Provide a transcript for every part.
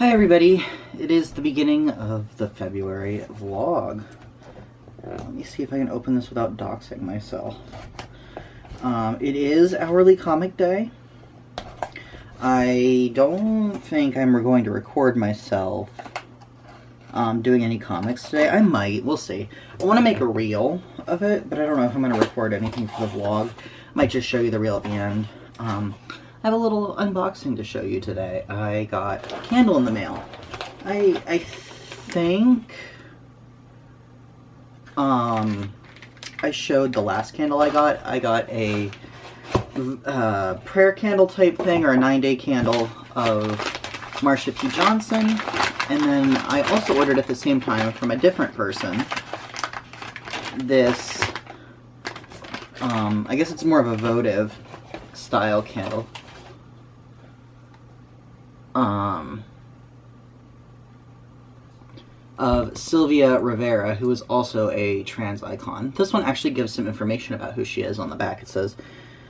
Hi everybody, it is the beginning of the February vlog. Let me see if I can open this without doxing myself. It is hourly comic day. I don't think I'm going to record myself doing any comics today. I might, we'll see. I want to make a reel of it, but I don't know if I'm going to record anything for the vlog. I might just show you the reel at the end. I have a little unboxing to show you today. I got a candle in the mail. I think I showed the last candle I got. I got a prayer candle type thing, or a 9-day candle of Marsha P. Johnson. And then I also ordered at the same time from a different person this, I guess it's more of a votive style candle. Of Sylvia Rivera, who is also a trans icon. This one actually gives some information about who she is on the back. It says,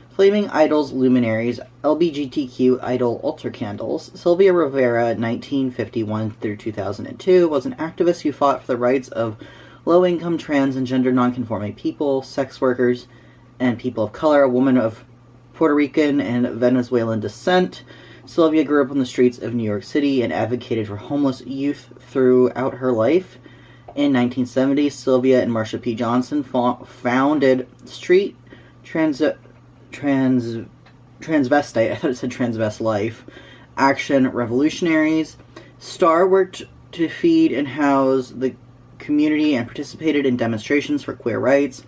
Flaming Idols, Luminaries, LGBTQ Idol Altar Candles. Sylvia Rivera, 1951 through 2002, was an activist who fought for the rights of low-income trans and gender non-conforming people, sex workers, and people of color, a woman of Puerto Rican and Venezuelan descent. Sylvia grew up on the streets of New York City and advocated for homeless youth throughout her life. In 1970, Sylvia and Marsha P. Johnson founded Street Transvestite, I thought it said Transvest Life, Action Revolutionaries. Starr worked to feed and house the community and participated in demonstrations for queer rights.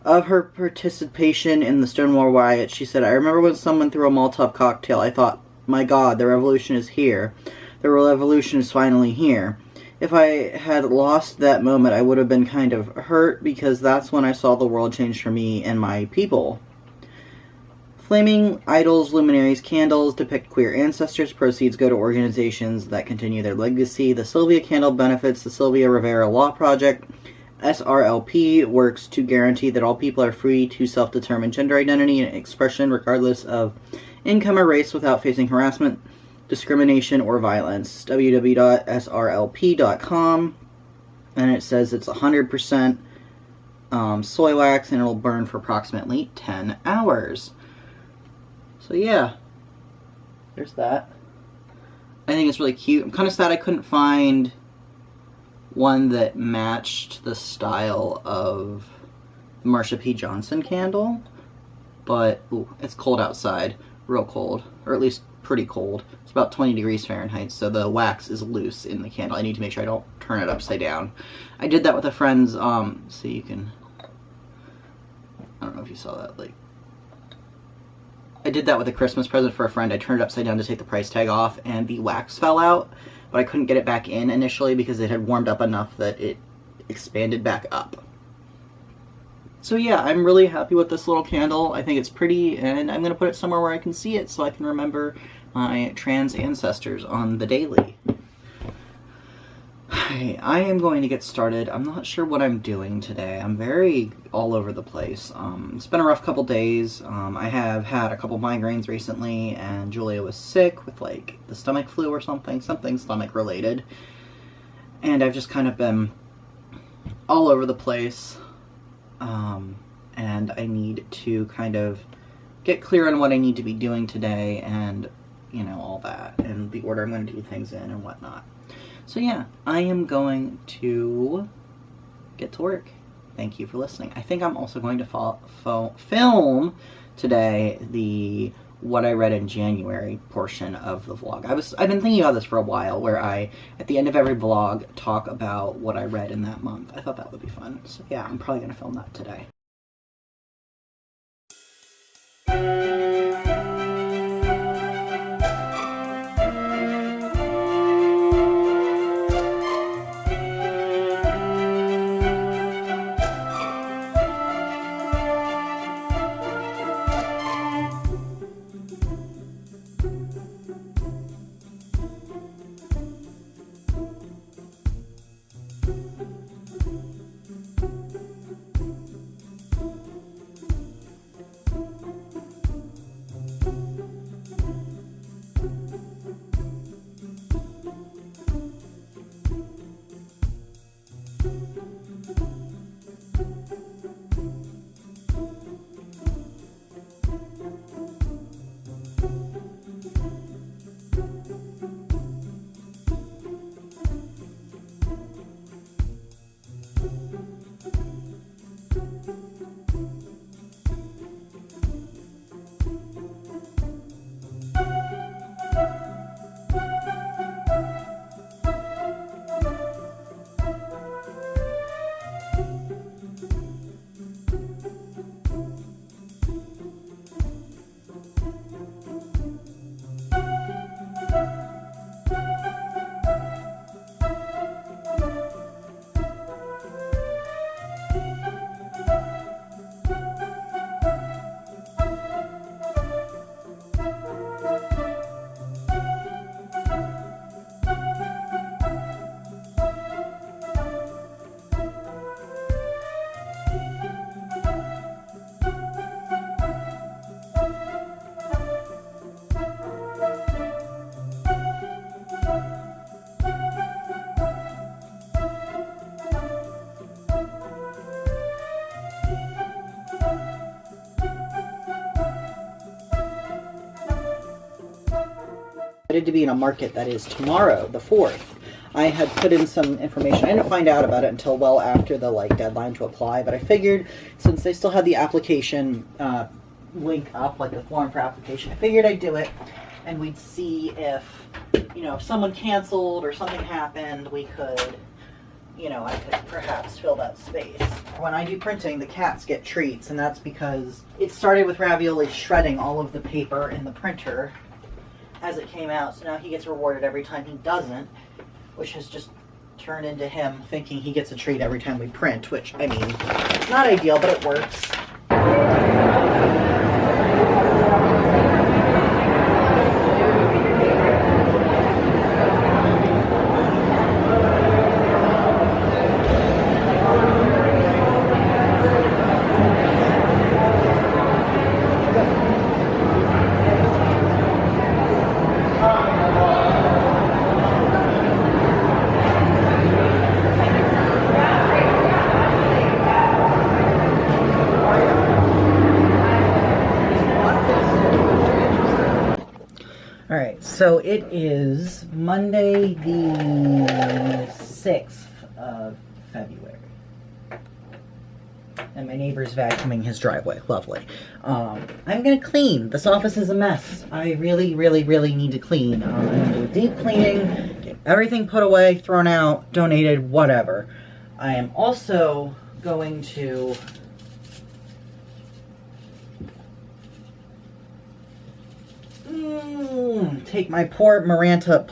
Of her participation in the Stonewall riot, she said, I remember when someone threw a Molotov cocktail, I thought, my God, the revolution is here. The revolution is finally here. If I had lost that moment, I would have been kind of hurt, because that's when I saw the world change for me and my people. Flaming Idols, Luminaries candles depict queer ancestors. Proceeds go to organizations that continue their legacy. The Sylvia candle benefits the Sylvia Rivera Law Project. SRLP works to guarantee that all people are free to self-determine gender identity and expression regardless of income or race without facing harassment, discrimination, or violence. www.srlp.com, and it says it's 100% soy wax, and it'll burn for approximately 10 hours. So yeah, there's that. I think it's really cute. I'm kind of sad I couldn't find one that matched the style of the Marsha P. Johnson candle, but ooh, it's cold outside. Real cold, or at least pretty cold. It's about 20 degrees Fahrenheit, so the wax is loose in the candle. I need to make sure I don't turn it upside down. I did that with a friend's, so you can, I don't know if you saw that, like, I did that with a Christmas present for a friend. I turned it upside down to take the price tag off, and the wax fell out, but I couldn't get it back in initially because it had warmed up enough that it expanded back up. So yeah, I'm really happy with this little candle. I think it's pretty, and I'm going to put it somewhere where I can see it so I can remember my trans ancestors on the daily. I am going to get started. I'm not sure what I'm doing today. I'm very all over the place. It's been a rough couple days. I have had a couple migraines recently, and Julia was sick with like the stomach flu or something stomach related. And I've just kind of been all over the place. And I need to kind of get clear on what I need to be doing today, and, you know, all that, and the order I'm going to do things in and whatnot. So yeah, I am going to get to work. Thank you for listening. I think I'm also going to film today the what I read in January portion of the vlog. I've been thinking about this for a while, where I, at the end of every vlog, talk about what I read in that month. I thought that would be fun. So yeah, I'm probably going to film that today. To be in a market that is tomorrow, the 4th. I had put in some information. I didn't find out about it until well after the deadline to apply, but I figured since they still had the application link up, like the form for application, I figured I'd do it, and we'd see if, if someone canceled or something happened, we could, I could perhaps fill that space. When I do printing, the cats get treats, and that's because it started with Ravioli shredding all of the paper in the printer as it came out, so now he gets rewarded every time he doesn't, which has just turned into him thinking he gets a treat every time we print, which, I mean, it's not ideal, but it works. Alright, so it is Monday the 6th of February. And my neighbor's vacuuming his driveway. Lovely. I'm going to clean. This office is a mess. I really, really, really need to clean. I'm going to do a deep cleaning, get everything put away, thrown out, donated, whatever. I am also going to take my poor Maranta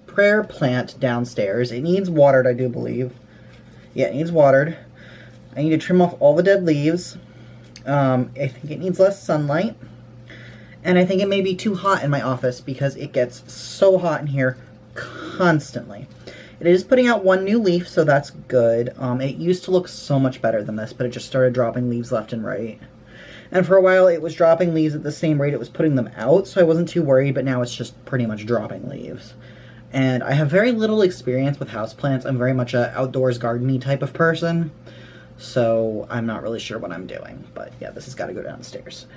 prayer plant downstairs. It needs watered, I do believe. Yeah, it needs watered. I need to trim off all the dead leaves. I think it needs less sunlight. And I think it may be too hot in my office because it gets so hot in here constantly. It is putting out one new leaf, so that's good. It used to look so much better than this, but it just started dropping leaves left and right. And for a while, it was dropping leaves at the same rate it was putting them out, so I wasn't too worried, but now it's just pretty much dropping leaves. And I have very little experience with houseplants. I'm very much an outdoors garden-y type of person, so I'm not really sure what I'm doing. But yeah, this has got to go downstairs.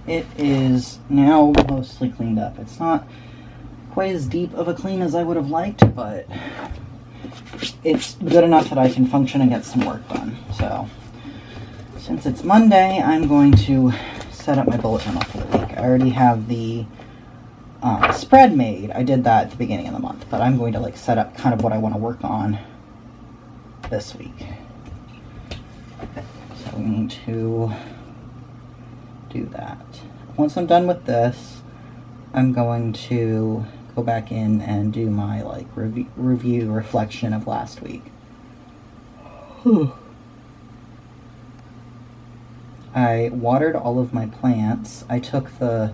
It is now mostly cleaned up. It's not quite as deep of a clean as I would have liked, but it's good enough that I can function and get some work done. So, since it's Monday, I'm going to set up my bullet journal for the week. I already have the spread made. I did that at the beginning of the month, but I'm going to set up kind of what I want to work on this week. So we need to do that. Once I'm done with this, I'm going to go back in and do my like review reflection of last week. I watered all of my plants. I took the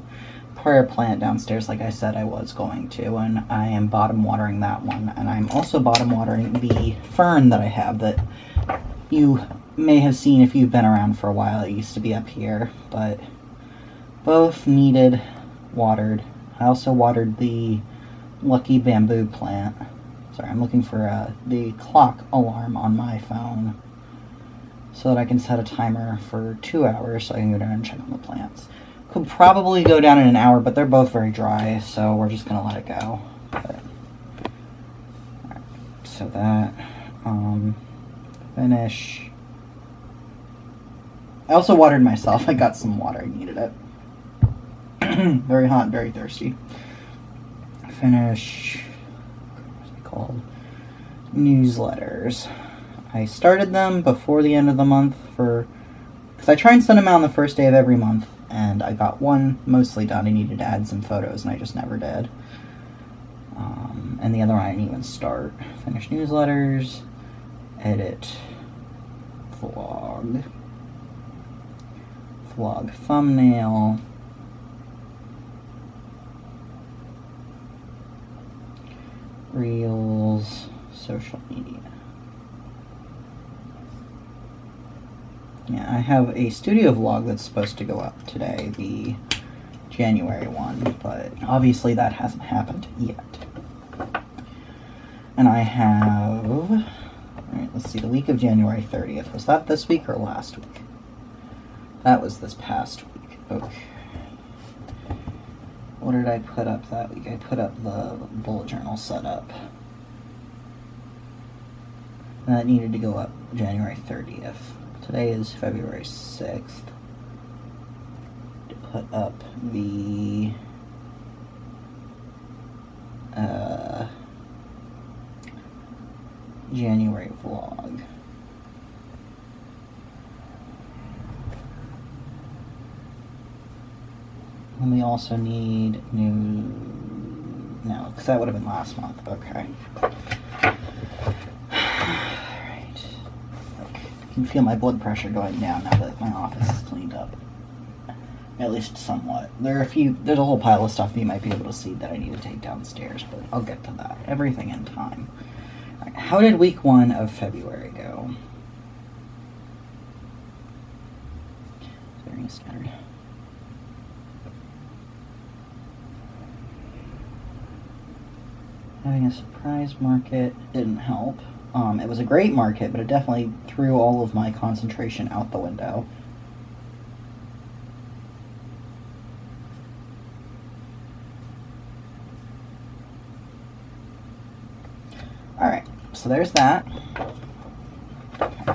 prayer plant downstairs like I said I was going to, and I am bottom watering that one. And I'm also bottom watering the fern that I have that you may have seen if you've been around for a while. It used to be up here, but both needed watered. I also watered the lucky bamboo plant. Sorry, I'm looking for the clock alarm on my phone so that I can set a timer for 2 hours so I can go down and check on the plants. Could probably go down in an hour, but they're both very dry, so we're just going to let it go. But, right, so that, finish. I also watered myself. I got some water. I needed it. Very hot, very thirsty. Finish, what's it called? Newsletters. I started them before the end of the month because I try and send them out on the first day of every month, and I got one mostly done. I needed to add some photos, and I just never did. And the other one I didn't even start. Finish newsletters, edit, vlog thumbnail, reels, social media. Yeah, I have a studio vlog that's supposed to go up today, the January one, but obviously that hasn't happened yet. And I have, alright, let's see, the week of January 30th. Was that this week or last week? That was this past week. Okay. What did I put up that week? I put up the bullet journal setup. And that needed to go up January 30th. Today is February 6th. To put up the January vlog. And we also need new... No, because that would have been last month. Okay. Alright. Okay. I can feel my blood pressure going down now that my office is cleaned up. At least somewhat. There's a whole pile of stuff that you might be able to see that I need to take downstairs, but I'll get to that. Everything in time. Alright, how did week 1 of February go? Very scattered. Having a surprise market didn't help. It was a great market, but it definitely threw all of my concentration out the window. Alright, so there's that. Okay.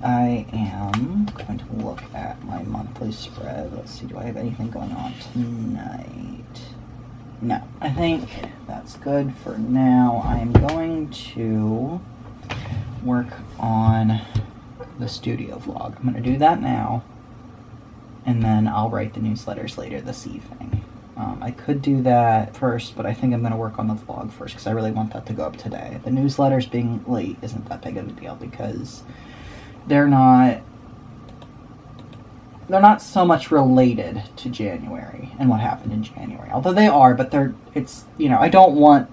I am going to look at my monthly spread. Let's see, do I have anything going on tonight? No, I think that's good for now. I'm going to work on the studio vlog. I'm going to do that now, and then I'll write the newsletters later this evening. I could do that first, but I think I'm going to work on the vlog first because I really want that to go up today. The newsletters being late isn't that big of a deal because they're not so much related to January and what happened in January. Although they are, but I don't want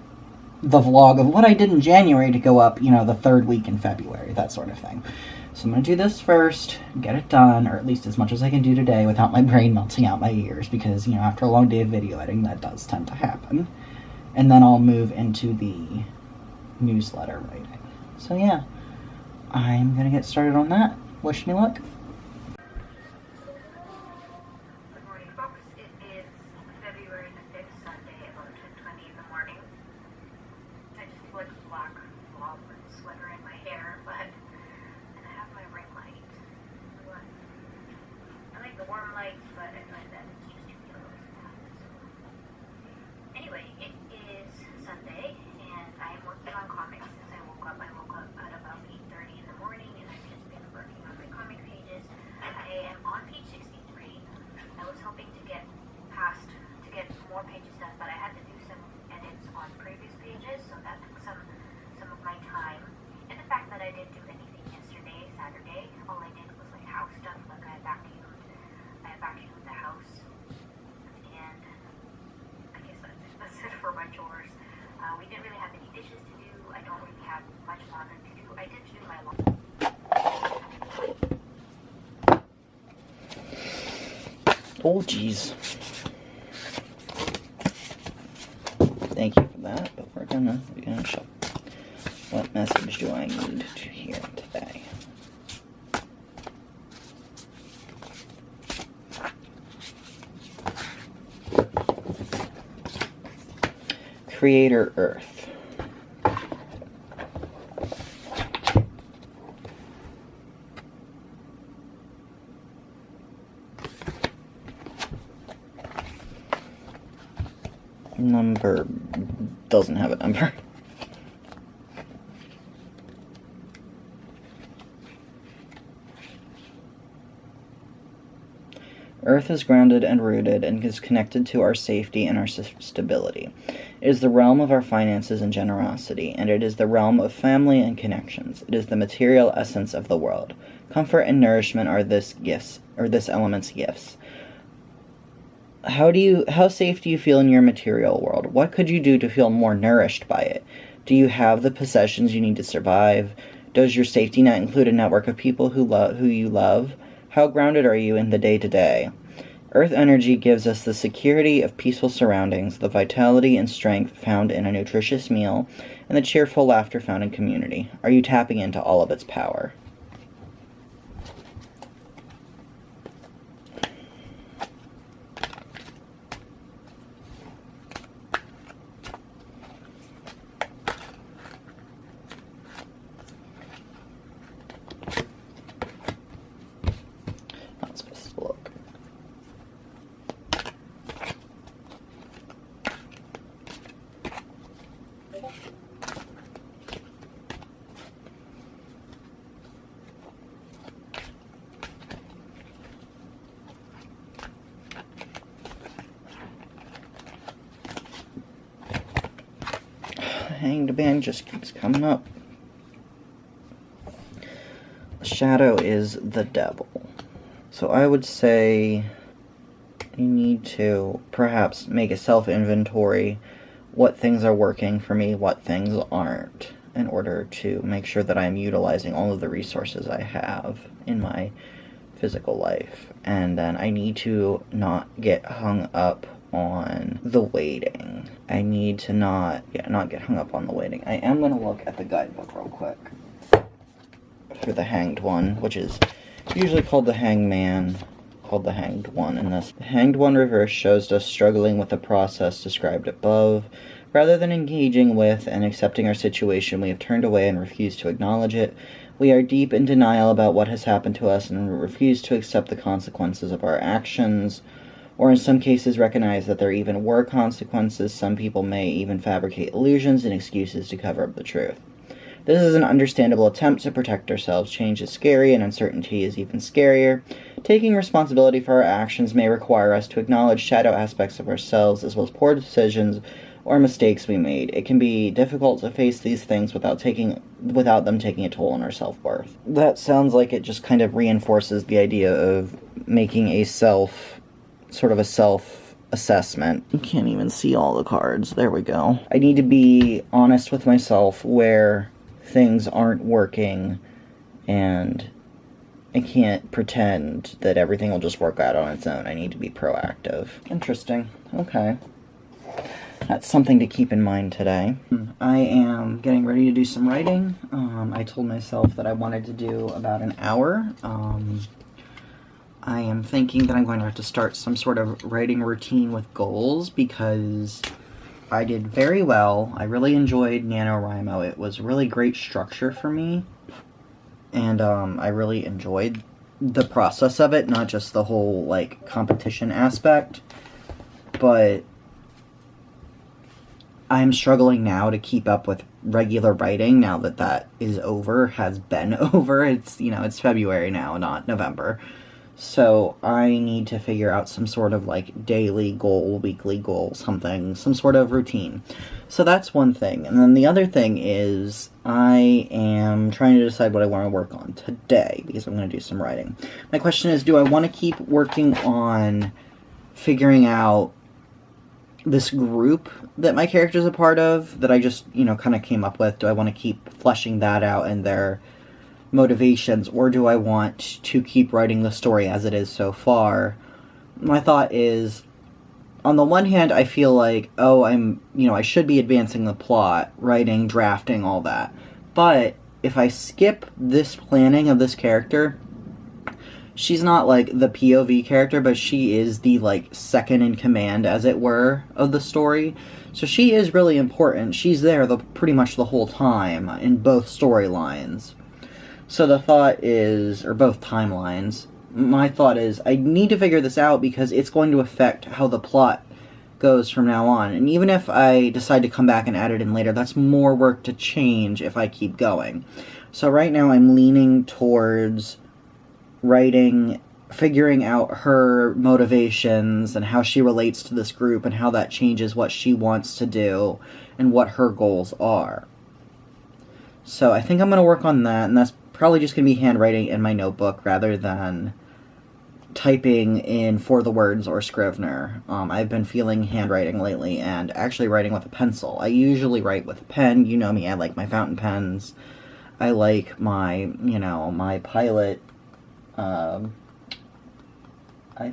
the vlog of what I did in January to go up, the 3rd week in February, that sort of thing. So I'm going to do this first, get it done, or at least as much as I can do today without my brain melting out my ears, because, after a long day of video editing, that does tend to happen. And then I'll move into the newsletter writing. So yeah, I'm going to get started on that. Wish me luck. I am Oh, jeez. Thank you for that, but we're gonna show. What message do I need to hear today? Creator Earth. Number doesn't have a number. Earth is grounded and rooted and is connected to our safety and our stability. It is the realm of our finances and generosity, and it is the realm of family and connections. It is the material essence of the world. Comfort and nourishment are this element's gifts. How safe do you feel in your material world? What could you do to feel more nourished by it? Do you have the possessions you need to survive? Does your safety net include a network of people who you love? How grounded are you in the day-to-day? Earth energy gives us the security of peaceful surroundings, the vitality and strength found in a nutritious meal, and the cheerful laughter found in community. Are you tapping into all of its power? Hanged Man just keeps coming up. The shadow is the devil. So I would say you need to perhaps make a self-inventory. What things are working for me, what things aren't, in order to make sure that I'm utilizing all of the resources I have in my physical life. And then I need to not get hung up on the waiting. I need to not get hung up on the waiting. I am going to look at the guidebook real quick for the Hanged One, which is usually called the Hangman, called the Hanged One in this. The Hanged One reverse shows us struggling with the process described above. Rather than engaging with and accepting our situation, we have turned away and refused to acknowledge it. We are deep in denial about what has happened to us and refuse to accept the consequences of our actions, or in some cases recognize that there even were consequences. Some people may even fabricate illusions and excuses to cover up the truth. This is an understandable attempt to protect ourselves. Change is scary, and uncertainty is even scarier. Taking responsibility for our actions may require us to acknowledge shadow aspects of ourselves, as well as poor decisions or mistakes we made. It can be difficult to face these things without them taking a toll on our self-worth. That sounds like it just kind of reinforces the idea of making a self-assessment. You can't even see all the cards. There we go. I need to be honest with myself where things aren't working, and I can't pretend that everything will just work out on its own. I need to be proactive. Interesting. Okay. That's something to keep in mind today. I am getting ready to do some writing. I told myself that I wanted to do about an hour. I am thinking that I'm going to have to start some sort of writing routine with goals, because I did very well. I really enjoyed NaNoWriMo. It was really great structure for me, and I really enjoyed the process of it, not just the whole, like, competition aspect, but I'm struggling now to keep up with regular writing now that that is over, has been over. It's, it's February now, not November. So I need to figure out some sort of, like, daily goal, weekly goal, some sort of routine. So that's one thing. And then the other thing is I am trying to decide what I want to work on today, because I'm going to do some writing. My question is, do I want to keep working on figuring out this group that my character's a part of, that I just, kind of came up with? Do I want to keep fleshing that out and their motivations, or do I want to keep writing the story as it is so far, my thought is, on the one hand, I feel like, oh, I should be advancing the plot, writing, drafting, all that. But if I skip this planning of this character, she's not, like, the POV character, but she is the, like, second in command, as it were, of the story. So she is really important. She's there pretty much the whole time in both storylines. So the thought is, or both timelines, my thought is, I need to figure this out because it's going to affect how the plot goes from now on. And even if I decide to come back and add it in later, that's more work to change if I keep going. So right now I'm leaning towards writing, figuring out her motivations and how she relates to this group and how that changes what she wants to do and what her goals are. So I think I'm going to work on that, and that's probably just going to be handwriting in my notebook rather than typing in for the words or Scrivener. I've been feeling handwriting lately and actually writing with a pencil. I usually write with a pen. You know me, I like my fountain pens. I like my, my Pilot, I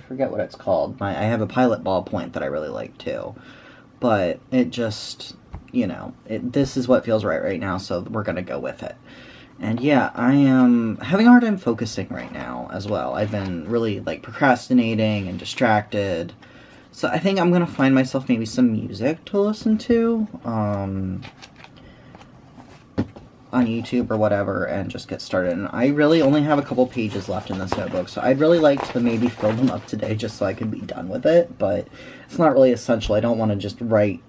forget what it's called. I have a Pilot ballpoint that I really like too. But it just, this is what feels right now, so we're going to go with it. And yeah, I am having a hard time focusing right now as well. I've been really, procrastinating and distracted. So I think I'm going to find myself maybe some music to listen to on YouTube or whatever and just get started. And I really only have a couple pages left in this notebook, so I'd really like to maybe fill them up today just so I can be done with it. But it's not really essential. I don't want to just write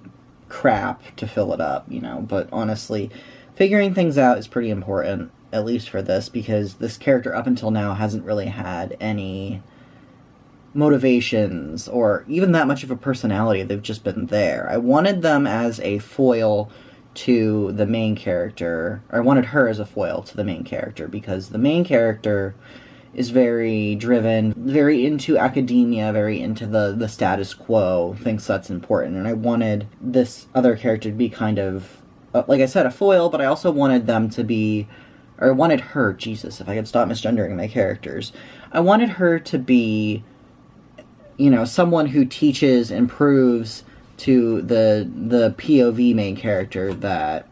crap to fill it up, But honestly, figuring things out is pretty important, at least for this, because this character up until now hasn't really had any motivations or even that much of a personality. They've just been there. I wanted them as a foil to the main character, or I wanted her as a foil to the main character, because the main character is very driven, very into academia, very into the status quo, thinks that's important, and I wanted this other character to be kind of, like I said, a foil, but I also wanted them to be, or I wanted her, Jesus, if I could stop misgendering my characters, I wanted her to be, someone who teaches and proves to the POV main character that,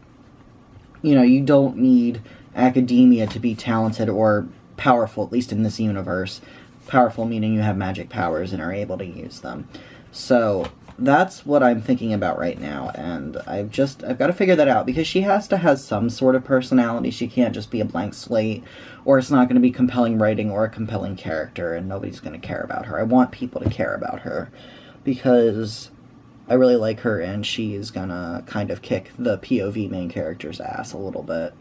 you don't need academia to be talented or powerful, at least in this universe. Powerful meaning you have magic powers and are able to use them. So that's what I'm thinking about right now, and I've got to figure that out, because she has to have some sort of personality. She can't just be a blank slate, or it's not going to be compelling writing or a compelling character, and nobody's going to care about her. I want people to care about her, because I really like her, and she is going to kind of kick the POV main character's ass a little bit,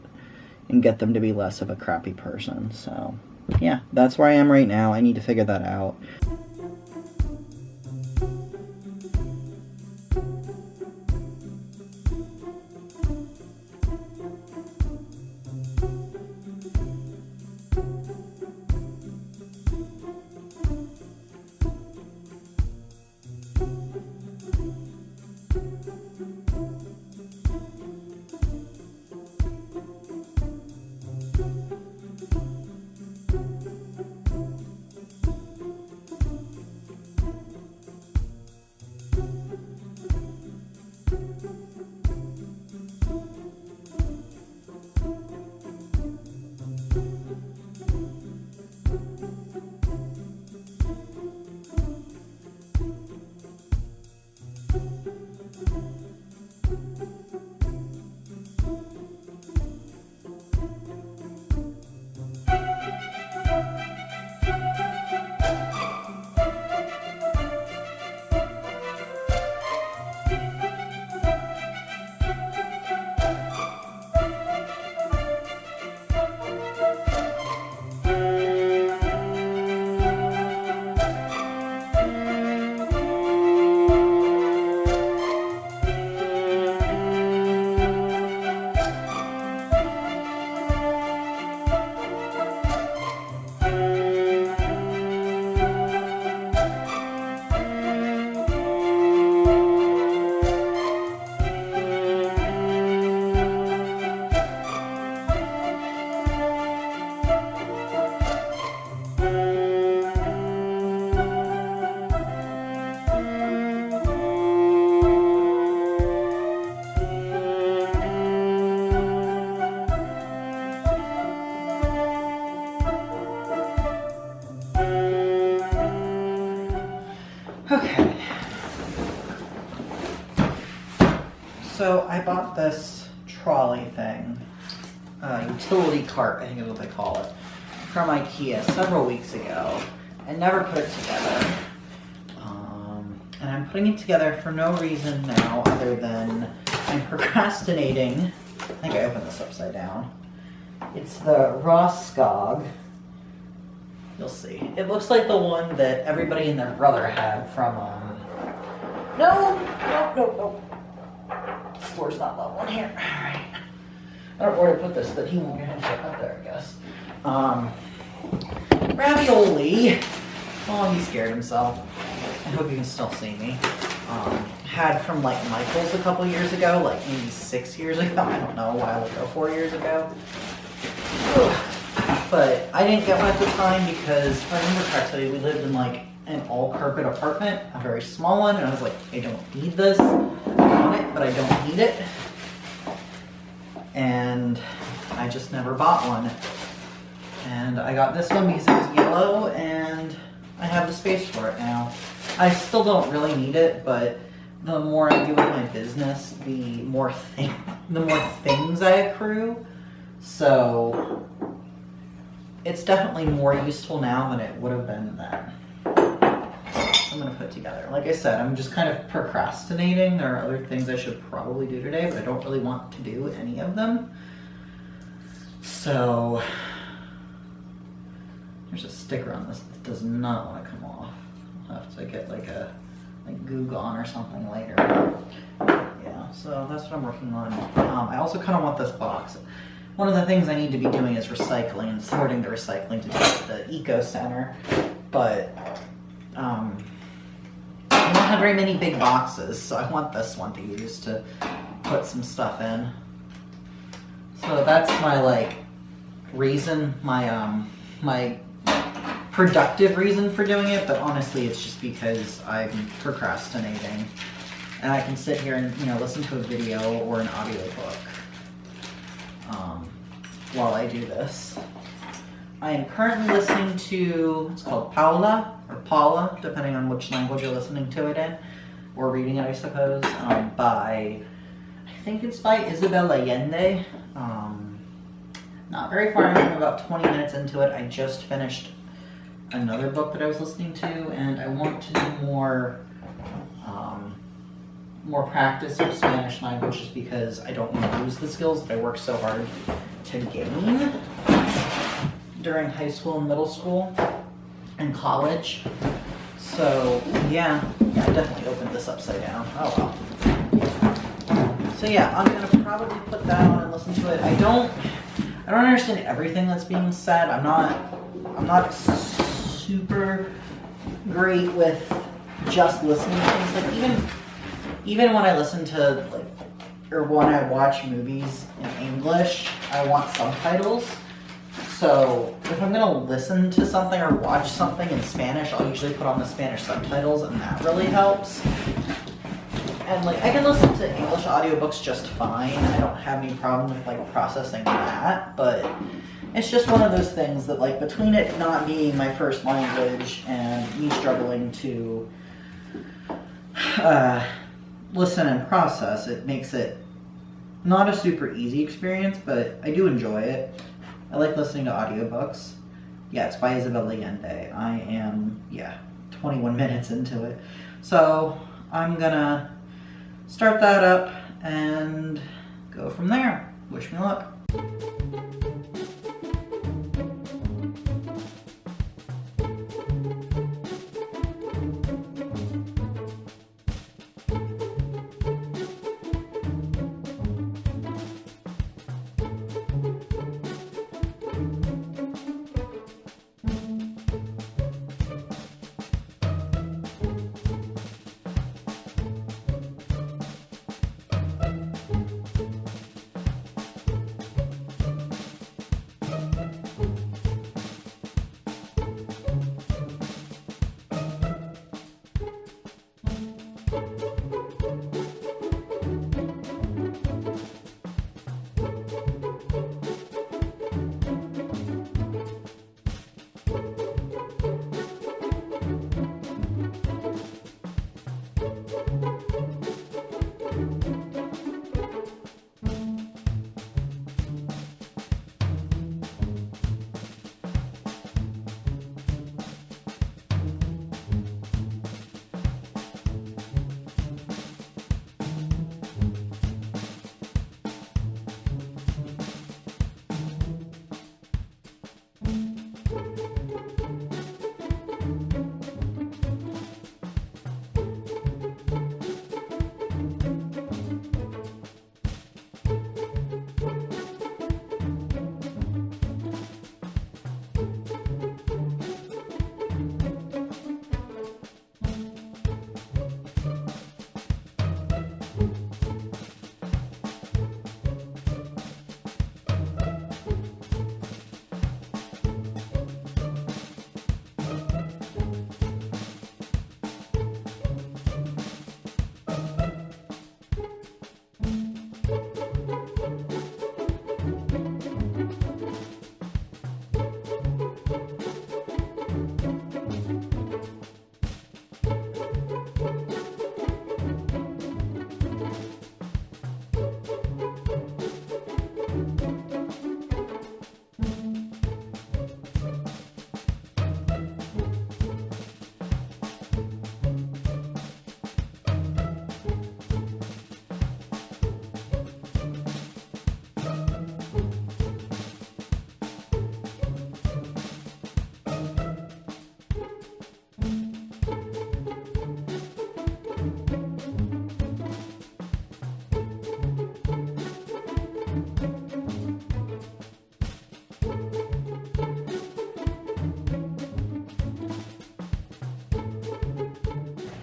and get them to be less of a crappy person. So, yeah, that's where I am right now. I need to figure that out. Okay. So I bought this trolley thing, utility cart, I think is what they call it, from IKEA several weeks ago, and never put it together. And I'm putting it together for no reason now other than I'm procrastinating. I think I opened this upside down. It's the Roskog. You'll see. It looks like the one that everybody and their brother had from, No! The floor's not level in here. Alright. I don't know where to put this so that he won't get his stuff up there, I guess. Ravioli. Oh, he scared himself. I hope you can still see me. Had from like Michael's a couple years ago, like maybe 6 years ago. I don't know, a while ago, 4 years ago. But I didn't get one at the time because, if I remember correctly, we lived in like an all-carpet apartment, a very small one, and I was like, I don't need this. I want it, but I don't need it. And I just never bought one. And I got this one because it was yellow, and I have the space for it now. I still don't really need it, but the more I do with my business, the more things I accrue. So it's definitely more useful now than it would have been then. I'm going to put together. Like I said, I'm just kind of procrastinating. There are other things I should probably do today, but I don't really want to do any of them. So there's a sticker on this that does not want to come off. I'll have to get like Goo Gone or something later. Yeah, so that's what I'm working on. I also kind of want this box. One of the things I need to be doing is recycling and sorting the recycling to take to the Eco Center, but I don't have very many big boxes, so I want this one to use to put some stuff in. So that's my like reason, my productive reason for doing it, but honestly it's just because I'm procrastinating and I can sit here and, you know, listen to a video or an audiobook while I do this. I am currently listening to, it's called Paula, or Paula, depending on which language you're listening to it in, or reading it, I suppose, by, I think it's by Isabel Allende. Not very far, I'm about 20 minutes into it. I just finished another book that I was listening to, and I want to do more practice of Spanish language just because I don't want to lose the skills that I worked so hard to gain during high school and middle school and college. So yeah, I definitely opened this upside down. Oh well. So yeah, I'm gonna probably put that on and listen to it. I don't understand everything that's being said. I'm not super great with just listening to things. Like even when I listen to or when I watch movies in English, I want subtitles. So if I'm gonna listen to something or watch something in Spanish, I'll usually put on the Spanish subtitles, and that really helps. And I can listen to English audiobooks just fine. I don't have any problem with processing that, but it's just one of those things that between it not being my first language and me struggling to listen and process, it makes it not a super easy experience, but I do enjoy it. I like listening to audiobooks. Yeah, it's by Isabel Allende. I am, 21 minutes into it. So I'm gonna start that up and go from there. Wish me luck.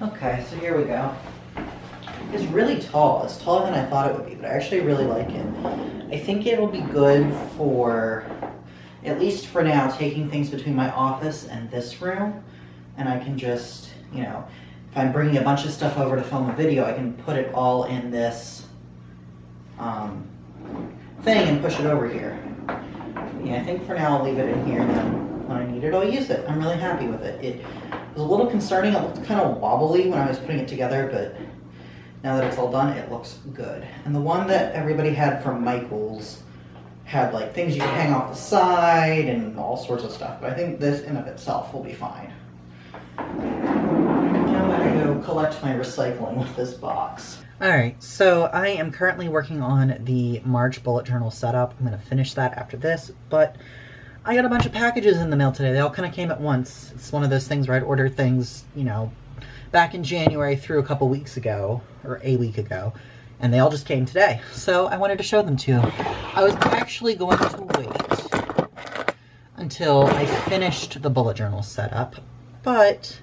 Okay, so here we go. It's really tall. It's taller than I thought it would be, but I actually really like it. I think it'll be good for, at least for now, taking things between my office and this room. And I can just, you know, if I'm bringing a bunch of stuff over to film a video, I can put it all in this thing and push it over here. Yeah, I think for now I'll leave it in here, and then when I need it, I'll use it. I'm really happy with it. It was a little concerning. It looked kind of wobbly when I was putting it together, but now that it's all done, it looks good. And the one that everybody had from Michael's had like things you could hang off the side and all sorts of stuff, but I think this in of itself will be fine. Now I'm gonna go collect my recycling with this box. Alright, so I am currently working on the March bullet journal setup. I'm going to finish that after this, but I got a bunch of packages in the mail today. They all kind of came at once. It's one of those things where I'd ordered things, you know, back in January through a couple weeks ago, or a week ago, and they all just came today. So I wanted to show them to you. I was actually going to wait until I finished the bullet journal setup, but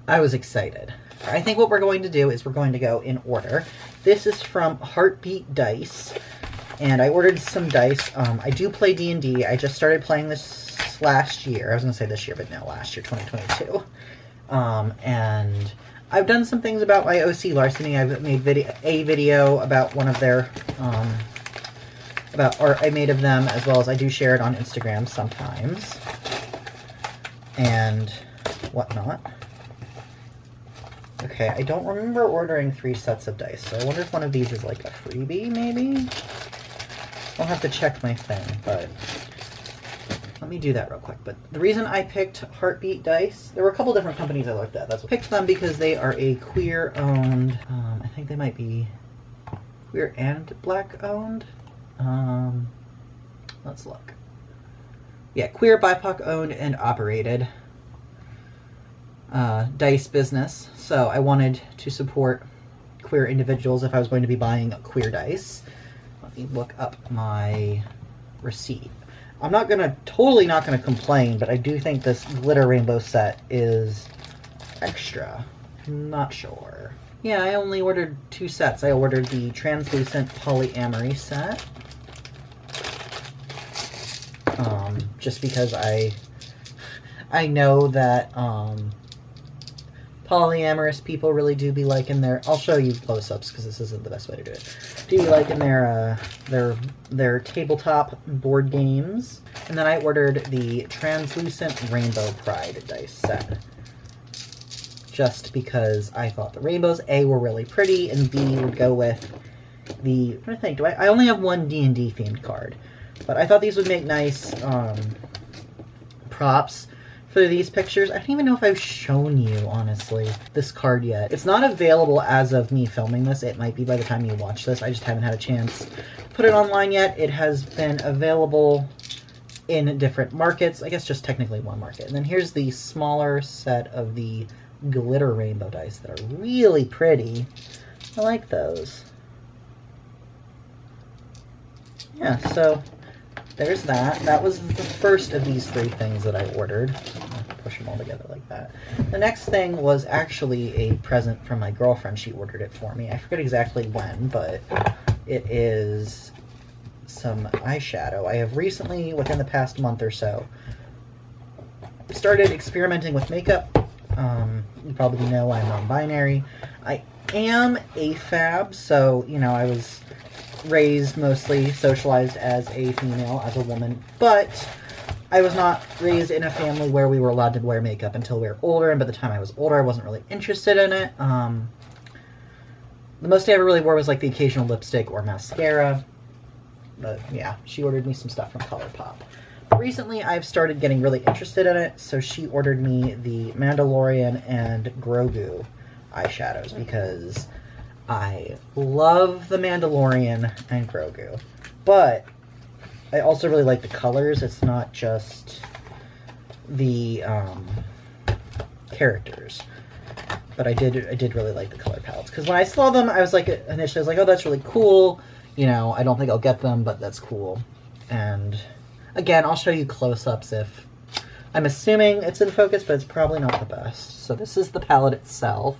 I was excited. I think what we're going to do is we're going to go in order. This is from Heartbeat Dice, and I ordered some dice. I do play D&D. I just started playing this last year. I was going to say this year, but no, last year, 2022. And I've done some things about my OC Larceny. I've made a video about one of their, about art I made of them, as well as I do share it on Instagram sometimes, and whatnot. Okay, I don't remember ordering 3 sets of dice, so I wonder if one of these is like a freebie, maybe? I'll have to check my thing, but let me do that real quick. But the reason I picked Heartbeat Dice, there were a couple different companies I looked at. That's what I picked them, because they are a queer-owned, I think they might be queer and black-owned. Let's look. Yeah, queer, BIPOC-owned and operated dice business. So I wanted to support queer individuals if I was going to be buying queer dice. Let me look up my receipt. I'm not gonna, totally not gonna complain, but I do think this glitter rainbow set is extra. I'm not sure. Yeah, I only ordered 2 sets. I ordered the translucent polyamory set. Just because I know that polyamorous people really do be liking their, I'll show you close-ups because this isn't the best way to do it, do be liking their tabletop board games. And then I ordered the translucent Rainbow Pride dice set, just because I thought the rainbows, A, were really pretty, and B, would go with the, I'm trying to think, I only have one D&D themed card, but I thought these would make nice props for these pictures. I don't even know if I've shown you, honestly, this card yet. It's not available as of me filming this. It might be by the time you watch this. I just haven't had a chance to put it online yet. It has been available in different markets. I guess just technically one market. And then here's the smaller set of the glitter rainbow dice that are really pretty. I like those. Yeah, so there's that. That was the first of these 3 things that I ordered. I'll push them all together like that. The next thing was actually a present from my girlfriend. She ordered it for me. I forget exactly when, but it is some eyeshadow. I have recently, within the past month or so, started experimenting with makeup. You probably know I'm non-binary. I am AFAB, so, you know, I was raised, mostly socialized as a female, as a woman, but I was not raised in a family where we were allowed to wear makeup until we were older, and by the time I was older, I wasn't really interested in it. The most I ever really wore was like the occasional lipstick or mascara, but yeah, she ordered me some stuff from ColourPop. But recently, I've started getting really interested in it, so she ordered me the Mandalorian and Grogu eyeshadows, because I love the Mandalorian and Grogu, but I also really like the colors. It's not just the characters, but I did really like the color palettes, because when I saw them, I was like, initially I was like, oh, that's really cool. You know, I don't think I'll get them, but that's cool. And again, I'll show you close-ups if I'm assuming it's in focus, but it's probably not the best. So this is the palette itself.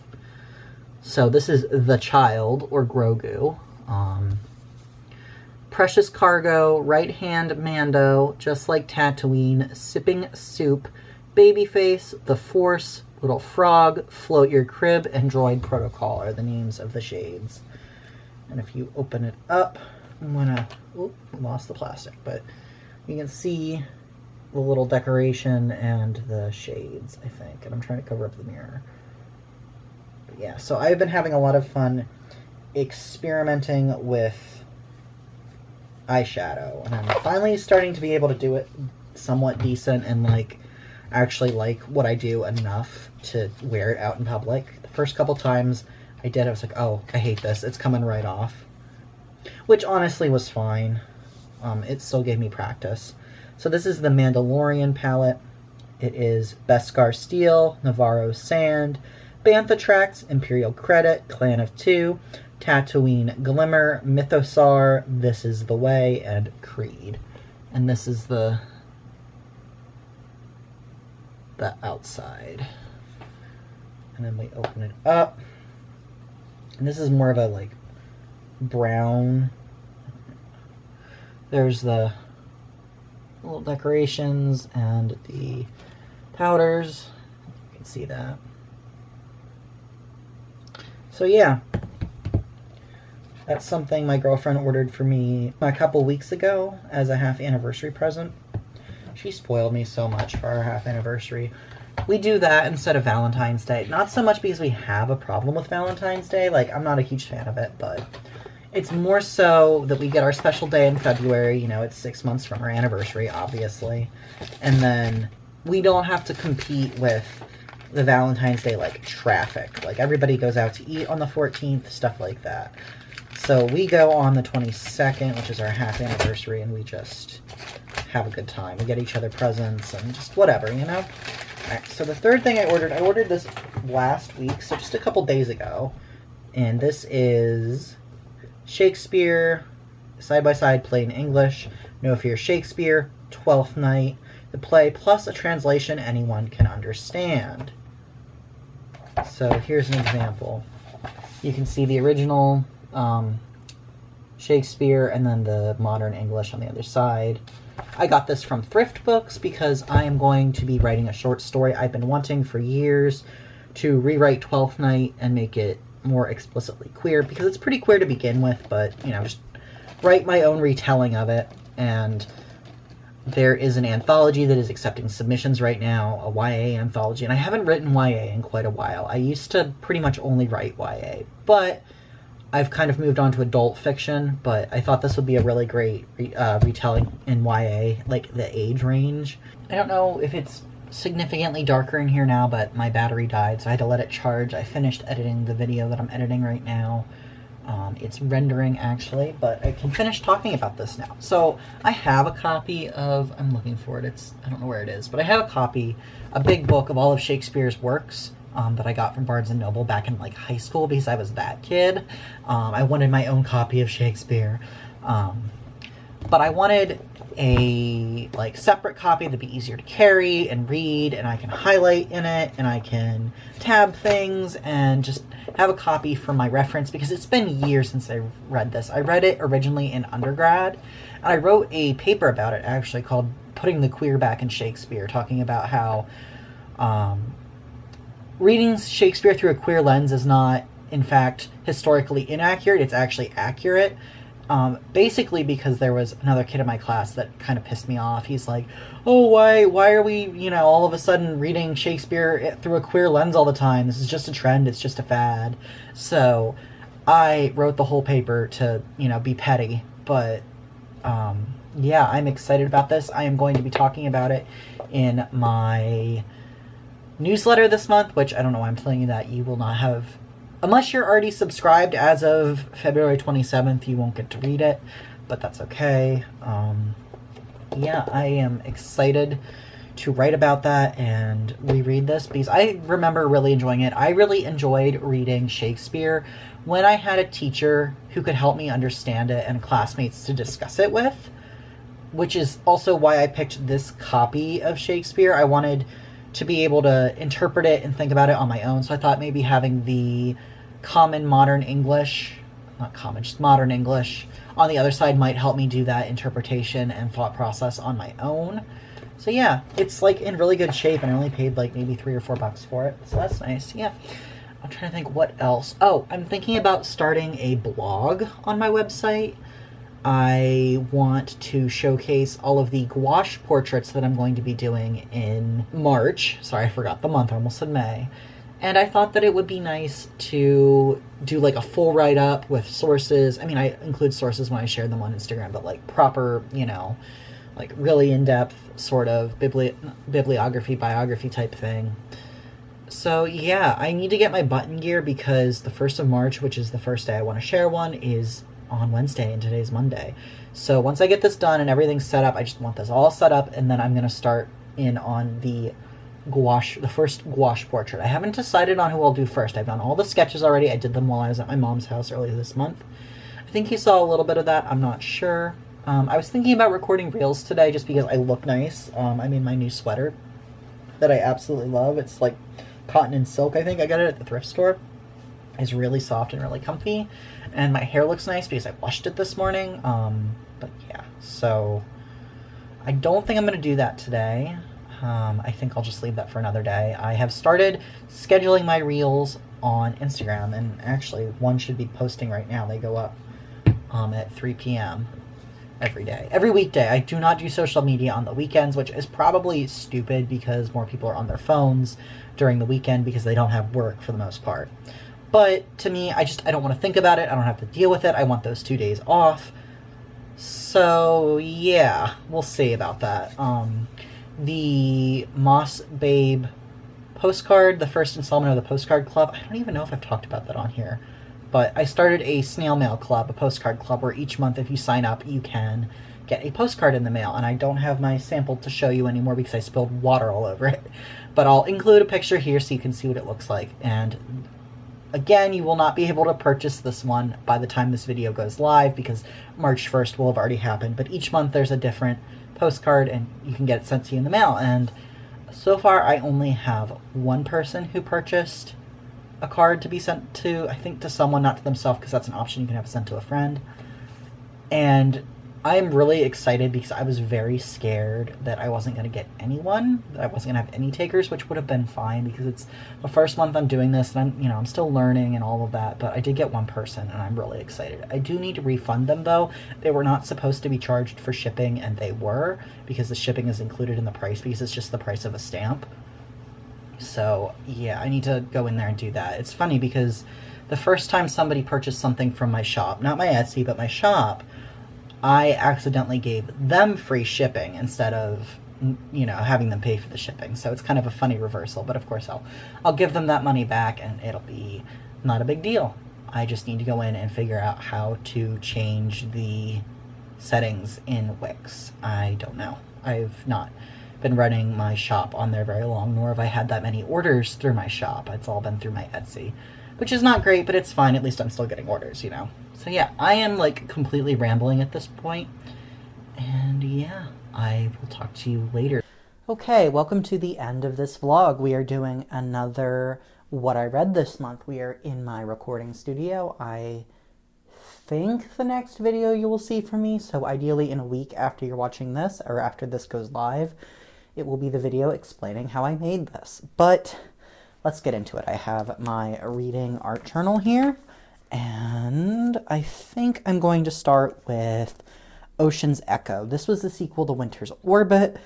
So this is the child, or Grogu. Precious Cargo, Right Hand Mando, Just Like Tatooine, Sipping Soup, Babyface, The Force, Little Frog, Float Your Crib, and Droid Protocol are the names of the shades. And if you open it up, I'm gonna... Oop, lost the plastic, but you can see the little decoration and the shades, I think. And I'm trying to cover up the mirror. But yeah, so I've been having a lot of fun experimenting with eyeshadow, and I'm finally starting to be able to do it somewhat decent and like actually like what I do enough to wear it out in public. The first couple times I did, I was like, oh, I hate this, it's coming right off, which honestly was fine. It still gave me practice. So this is the Mandalorian palette. It is Beskar Steel, Navarro Sand, Bantha Tracks, Imperial Credit, Clan of Two, Tatooine Glimmer, Mythosar, This Is the Way, and Creed. And this is the outside. And then we open it up. And this is more of a like brown. There's the little decorations and the powders. You can see that. So yeah. That's something my girlfriend ordered for me a couple weeks ago as a half anniversary present. She spoiled me so much for our half anniversary. We do that instead of Valentine's Day. Not so much because we have a problem with Valentine's Day. Like, I'm not a huge fan of it, but it's more so that we get our special day in February. You know, it's 6 months from our anniversary, obviously. And then we don't have to compete with the Valentine's Day, like, traffic. Like, everybody goes out to eat on the 14th, stuff like that. So we go on the 22nd, which is our half anniversary, and we just have a good time. We get each other presents and just whatever, you know? Alright, so the third thing I ordered this last week, so just a couple days ago. And this is Shakespeare, side-by-side plain English, No Fear Shakespeare, 12th Night, the play, plus a translation anyone can understand. So here's an example. You can see the original Shakespeare and then the modern English on the other side. I got this from Thrift Books because I am going to be writing a short story I've been wanting for years to rewrite 12th Night and make it more explicitly queer, because it's pretty queer to begin with, but, you know, just write my own retelling of it. And there is an anthology that is accepting submissions right now, a YA anthology, and I haven't written YA in quite a while. I used to pretty much only write YA, but I've kind of moved on to adult fiction, but I thought this would be a really great retelling in YA, like the age range. I don't know if it's significantly darker in here now, but my battery died, so I had to let it charge. I finished editing the video that I'm editing right now. It's rendering, actually, but I can finish talking about this now. So I have a copy of, I'm looking for it, I don't know where it is, but I have a copy, a big book of all of Shakespeare's works that I got from Barnes & Noble back in, like, high school, because I was that kid. I wanted my own copy of Shakespeare. But I wanted a, like, separate copy that'd be easier to carry and read, and I can highlight in it, and I can tab things, and just have a copy for my reference, because it's been years since I read this. I read it originally in undergrad, and I wrote a paper about it, actually, called Putting the Queer Back in Shakespeare, talking about how reading Shakespeare through a queer lens is not, in fact, historically inaccurate. It's actually accurate. Basically because there was another kid in my class that kind of pissed me off. He's like, oh, why are we, you know, all of a sudden reading Shakespeare through a queer lens all the time? This is just a trend. It's just a fad. So I wrote the whole paper to, you know, be petty. But, yeah, I'm excited about this. I am going to be talking about it in my newsletter this month, which I don't know why I'm telling you that. You will not have, unless you're already subscribed as of February 27th, you won't get to read it, but that's okay. Yeah, I am excited to write about that and reread this, because I remember really enjoying it. I really enjoyed reading Shakespeare when I had a teacher who could help me understand it and classmates to discuss it with. which is also why I picked this copy of Shakespeare. I wanted to be able to interpret it and think about it on my own, so I thought maybe having the common modern English, not common, just modern English, on the other side might help me do that interpretation and thought process on my own. So yeah, it's like in really good shape, and I only paid like maybe $3 or $4 for it, so that's nice. Yeah, I'm trying to think what else. Oh, I'm thinking about starting a blog on my website. I want to showcase all of the gouache portraits that I'm going to be doing in March. Sorry, I forgot the month. I almost said May. And I thought that it would be nice to do like a full write-up with sources. I mean, I include sources when I share them on Instagram, but like proper, you know, like really in-depth sort of bibliography, biography type thing. So yeah, I need to get my button gear because the 1st of March, which is the first day I want to share one, is on Wednesday, and today's Monday. So once I get this done and everything's set up, I just want this all set up, and then I'm going to start in on the gouache, the first gouache portrait. I haven't decided on who I'll do first. I've done all the sketches already. I did them while I was at my mom's house earlier this month. I think you saw a little bit of that. I'm not sure. I was thinking about recording reels today just because I look nice. I'm in my new sweater that I absolutely love. It's like cotton and silk, I think. I got it at the thrift store. It's really soft and really comfy. And my hair looks nice because I washed it this morning. But yeah, so I don't think I'm going to do that today. I think I'll just leave that for another day. I have started scheduling my reels on Instagram, and actually one should be posting right now. They go up at 3 p.m. every day. Every weekday. I do not do social media on the weekends, which is probably stupid because more people are on their phones during the weekend because they don't have work for the most part. But to me, I don't want to think about it. I don't have to deal with it. I want those 2 days off. So yeah, we'll see about that. The Moss Babe postcard, the first installment of the postcard club. I don't even know if I've talked about that on here. But I started a snail mail club, a postcard club, where each month if you sign up, you can get a postcard in the mail. And I don't have my sample to show you anymore because I spilled water all over it. But I'll include a picture here so you can see what it looks like. And again, you will not be able to purchase this one by the time this video goes live because March 1st will have already happened. But each month there's a different postcard and you can get it sent to you in the mail. And so far I only have one person who purchased a card to be sent to, I think to someone, not to themselves, because that's an option. You can have it sent to a friend. And I'm really excited because I was very scared that I wasn't going to get anyone, that I wasn't going to have any takers, which would have been fine because it's the first month I'm doing this and I'm still learning and all of that, but I did get one person and I'm really excited. I do need to refund them though. They were not supposed to be charged for shipping, and they were, because the shipping is included in the price because it's just the price of a stamp. So yeah, I need to go in there and do that. It's funny because the first time somebody purchased something from my shop, not my Etsy, but my shop, I accidentally gave them free shipping instead of, having them pay for the shipping. So it's kind of a funny reversal, but of course I'll give them that money back and it'll be not a big deal. I just need to go in and figure out how to change the settings in Wix. I don't know. I've not been running my shop on there very long, nor have I had that many orders through my shop. It's all been through my Etsy, which is not great, but it's fine. At least I'm still getting orders, So yeah, I am completely rambling at this point. And yeah, I will talk to you later. Okay, welcome to the end of this vlog. We are doing another What I Read this month. We are in my recording studio. I think the next video you will see from me, so ideally in a week after you're watching this, or after this goes live, it will be the video explaining how I made this. But let's get into it. I have my reading art journal here, and I think I'm going to start with Ocean's Echo. This was the sequel to Winter's Orbit.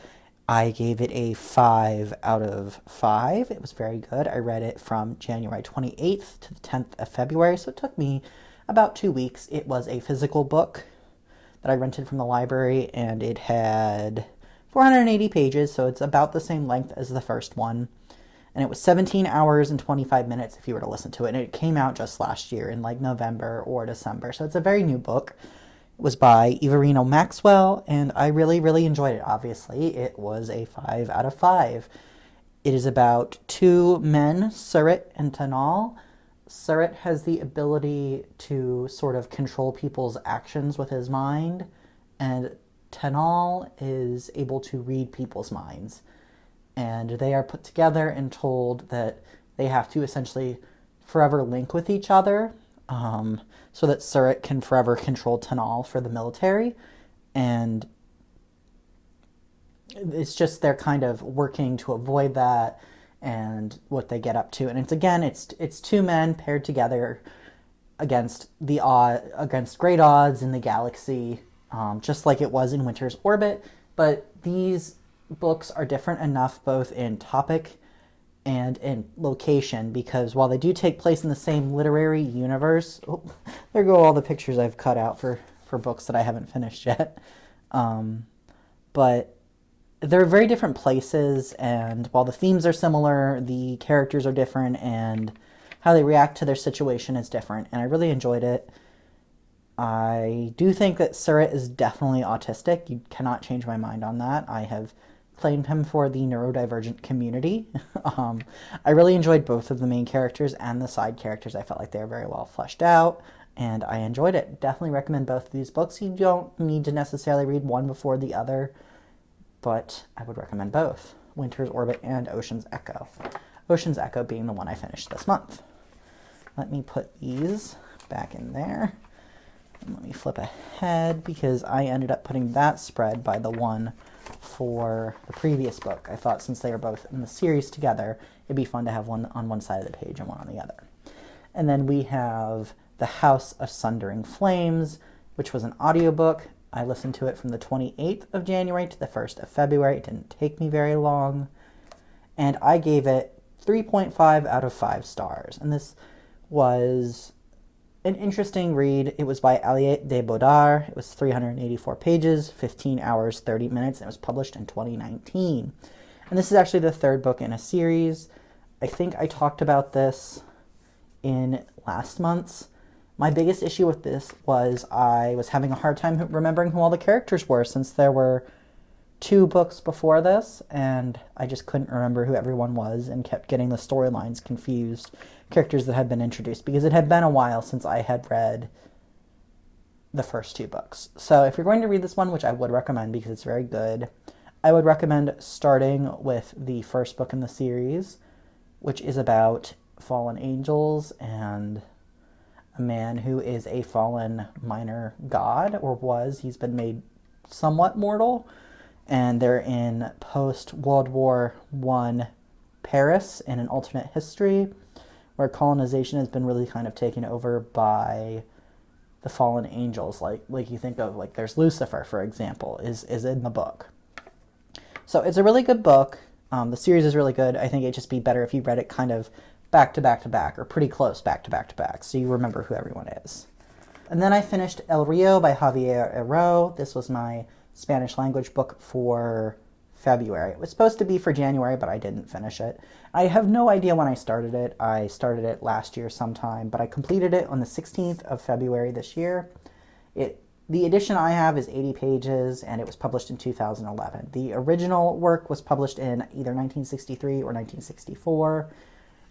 I gave it a 5 out of 5. It was very good. I read it from January 28th to the 10th of February, so it took me about 2 weeks. It was a physical book that I rented from the library, and it had 480 pages, so it's about the same length as the first one. And it was 17 hours and 25 minutes if you were to listen to it. And it came out just last year in November or December. So it's a very new book. It was by Everino Maxwell, and I really, really enjoyed it, obviously. It was a 5 out of 5. It is about two men, Surratt and Tanal. Surratt has the ability to sort of control people's actions with his mind, and Tenal is able to read people's minds, and they are put together and told that they have to essentially forever link with each other, so that Surratt can forever control Tenal for the military. And it's just they're kind of working to avoid that and what they get up to. And it's two men paired together against great odds in the galaxy, just like it was in Winter's Orbit. But these books are different enough both in topic and in location, because while they do take place in the same literary universe, there go all the pictures I've cut out for books that I haven't finished yet. But they're very different places, and while the themes are similar, the characters are different, and how they react to their situation is different, and I really enjoyed it. I do think that Surratt is definitely autistic. You cannot change my mind on that. I have claimed him for the neurodivergent community. I really enjoyed both of the main characters and the side characters. I felt like they were very well fleshed out, and I enjoyed it. Definitely recommend both of these books. You don't need to necessarily read one before the other, but I would recommend both, Winter's Orbit and Ocean's Echo. Ocean's Echo being the one I finished this month. Let me put these back in there. And let me flip ahead, because I ended up putting that spread by the one for the previous book. I thought since they were both in the series together, it'd be fun to have one on one side of the page and one on the other. And then we have The House of Sundering Flames, which was an audiobook. I listened to it from the 28th of January to the 1st of February. It didn't take me very long. And I gave it 3.5 out of 5 stars. And this was an interesting read. It was by Aliette de Bodard. It was 384 pages, 15 hours, 30 minutes, and it was published in 2019. And this is actually the third book in a series. I think I talked about this in last month's. My biggest issue with this was I was having a hard time remembering who all the characters were, since there were 2 books before this, and I just couldn't remember who everyone was and kept getting the storylines confused, characters that had been introduced, because it had been a while since I had read the first 2 books. So if you're going to read this one, which I would recommend because it's very good, I would recommend starting with the first book in the series, which is about fallen angels and a man who is a fallen minor god, or was. He's been made somewhat mortal, and they're in post-World War I Paris in an alternate history where colonization has been really kind of taken over by the fallen angels. Like you think of, like, there's Lucifer, for example, is in the book. So it's a really good book. The series is really good. I think it'd just be better if you read it kind of back to back to back, or pretty close back to back to back, so you remember who everyone is. And then I finished El Rio by Javier Herrero. This was my Spanish language book for February. It was supposed to be for January, but I didn't finish it. I have no idea when I started it. I started it last year sometime, but I completed it on the 16th of February this year. The edition I have is 80 pages, and it was published in 2011. The original work was published in either 1963 or 1964.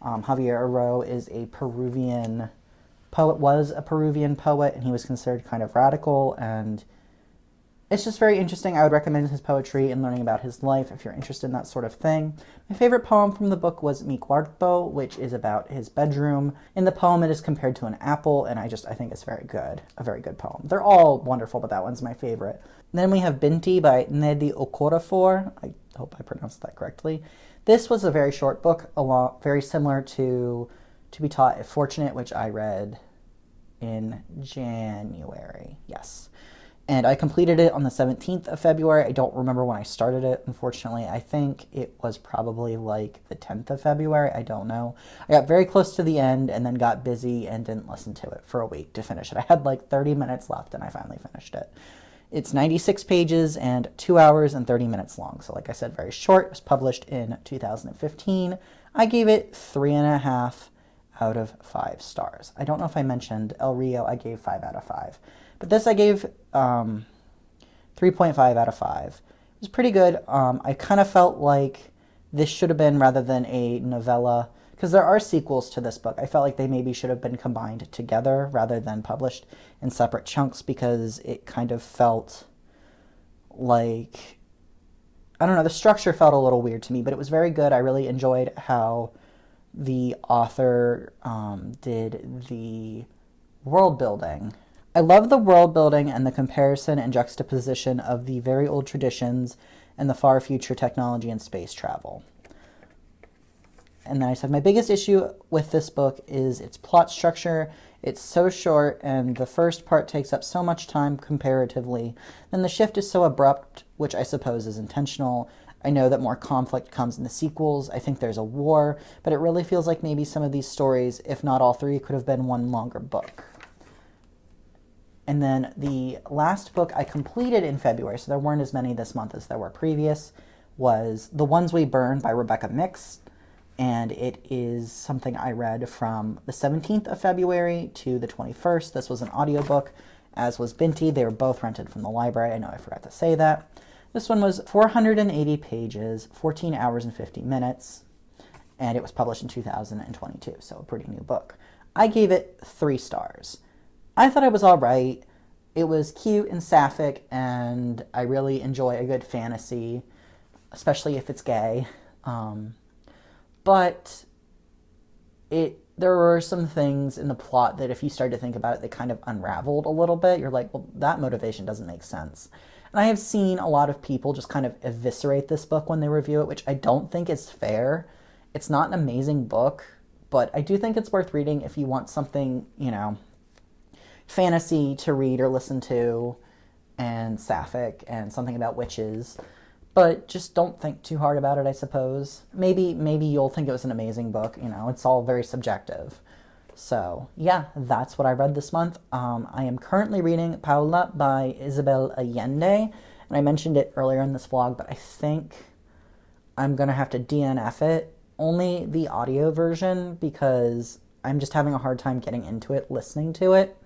Javier Herrero is a Peruvian poet, was a Peruvian poet, and he was considered kind of radical, and it's just very interesting. I would recommend his poetry and learning about his life if you're interested in that sort of thing. My favorite poem from the book was Mi Cuarto, which is about his bedroom. In the poem, it is compared to an apple, and I think it's very good. A very good poem. They're all wonderful, but that one's my favorite. Then we have Binti by Nedi Okorafor. I hope I pronounced that correctly. This was a very short book, very similar to Be Taught If Fortunate, which I read in January. Yes. And I completed it on the 17th of February. I don't remember when I started it, unfortunately. I think it was probably like the 10th of February. I don't know. I got very close to the end and then got busy and didn't listen to it for a week to finish it. I had like 30 minutes left and I finally finished it. It's 96 pages and 2 hours and 30 minutes long. So like I said, very short. It was published in 2015. I gave it 3.5 out of 5 stars. I don't know if I mentioned El Rio, I gave 5 out of 5. But this I gave 3.5 out of 5. It was pretty good. I kind of felt like this should have been, rather than a novella, because there are sequels to this book, I felt like they maybe should have been combined together rather than published in separate chunks, because it kind of felt like, I don't know, the structure felt a little weird to me, but it was very good. I really enjoyed how the author did the world building. I love the world building and the comparison and juxtaposition of the very old traditions and the far future technology and space travel. And then I said my biggest issue with this book is its plot structure. It's so short, and the first part takes up so much time comparatively. Then the shift is so abrupt, which I suppose is intentional. I know that more conflict comes in the sequels. I think there's a war, but it really feels like maybe some of these stories, if not all three, could have been one longer book. And then the last book I completed in February, so there weren't as many this month as there were previous, was The Ones We Burn by Rebecca Mix. And it is something I read from the 17th of February to the 21st. This was an audiobook, as was Binti. They were both rented from the library. I know I forgot to say that. This one was 480 pages, 14 hours and 50 minutes, and it was published in 2022, so a pretty new book. I gave it 3 stars. I thought it was all right. It was cute and sapphic, and I really enjoy a good fantasy, especially if it's gay. But there were some things in the plot that if you start to think about it, they kind of unraveled a little bit. You're like, well, that motivation doesn't make sense. And I have seen a lot of people just kind of eviscerate this book when they review it, which I don't think is fair. It's not an amazing book, but I do think it's worth reading if you want something, fantasy to read or listen to, and sapphic, and something about witches. But just don't think too hard about it, I suppose. Maybe you'll think it was an amazing book. It's all very subjective. So, yeah, that's what I read this month. I am currently reading Paula by Isabel Allende. And I mentioned it earlier in this vlog, but I think I'm going to have to DNF it. Only the audio version, because I'm just having a hard time getting into it, listening to it.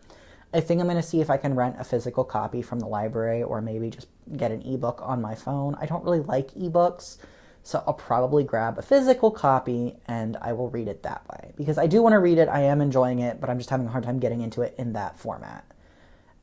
I think I'm going to see if I can rent a physical copy from the library, or maybe just get an ebook on my phone. I don't really like ebooks, so I'll probably grab a physical copy and I will read it that way. Because I do want to read it, I am enjoying it, but I'm just having a hard time getting into it in that format.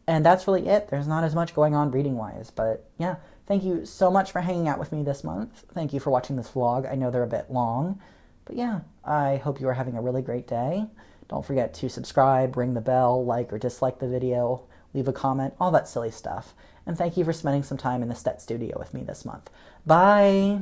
And that's really it. There's not as much going on reading-wise, but yeah. Thank you so much for hanging out with me this month. Thank you for watching this vlog. I know they're a bit long, but yeah, I hope you are having a really great day. Don't forget to subscribe, ring the bell, like or dislike the video, leave a comment, all that silly stuff. And thank you for spending some time in the Stet Studio with me this month. Bye!